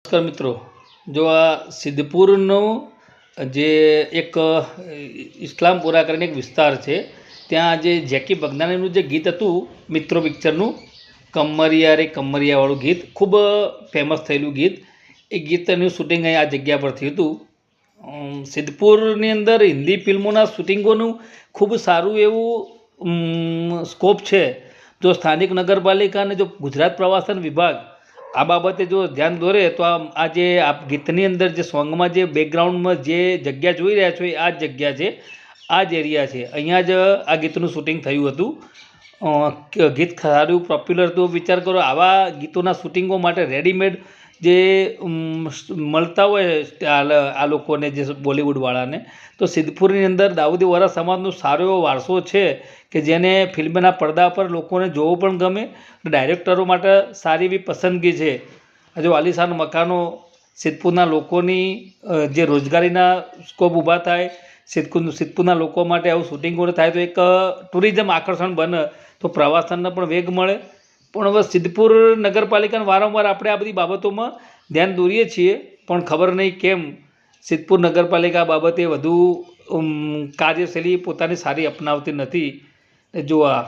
નમસ્કાર મિત્રો, જો આ સિદ્ધપુરનો જે એક ઇસ્લામપુરા કરીને એક વિસ્તાર છે, ત્યાં જે જેકી બગદાણીનું જે ગીત હતું મિત્રો પિક્ચરનું, કમરિયા રે કમરિયાવાળું ગીત, ખૂબ ફેમસ થયેલું ગીત. એ ગીતનું શૂટિંગ અહીં આ જગ્યા પર થયું હતું. સિદ્ધપુરની અંદર હિન્દી ફિલ્મોના શૂટિંગોનું ખૂબ સારું એવું સ્કોપ છે. જો સ્થાનિક નગરપાલિકા અને જો ગુજરાત પ્રવાસન વિભાગ આ બાબતે જો ધ્યાન દોરે તો આ જે આ ગીતની અંદર જે સોંગમાં જે બેકગ્રાઉન્ડમાં જે જગ્યા જોઈ રહ્યા છો એ આ જ જગ્યા છે, આ જ એરિયા છે. અહીંયા જ આ ગીતનું શૂટિંગ થયું હતું. ગીત સારું પોપ્યુલર હતું. વિચાર કરો, આવા ગીતોના શૂટિંગો માટે રેડીમેડ જે મળતા હોય આ લોકોને, જે બોલિવૂડવાળાને, તો સિદ્ધપુરની અંદર દાઉદી વોરા સમાજનો સારો એવો વારસો છે કે જેને ફિલ્મના પડદા પર લોકોને જોવો પણ ગમે. ડાયરેક્ટરો માટે સારી એવી પસંદગી છે. હજુ આલિશાન મકાનો, સિદ્ધપુરના લોકોની જે રોજગારીના સ્કોપ ઊભા થાય, સિદ્ધપુરના લોકો માટે આવું શૂટિંગો થાય તો એક ટુરિઝમ આકર્ષણ બને, તો પ્રવાસનને પણ વેગ મળે. પણ હવે સિદ્ધપુર નગરપાલિકાને વારંવાર આપણે આ બધી બાબતોમાં ધ્યાન દોરીએ છીએ, પણ ખબર નહીં કેમ સિદ્ધપુર નગરપાલિકા બાબતે વધુ કાર્યશૈલી પોતાની સારી અપનાવતી નથી. જો આ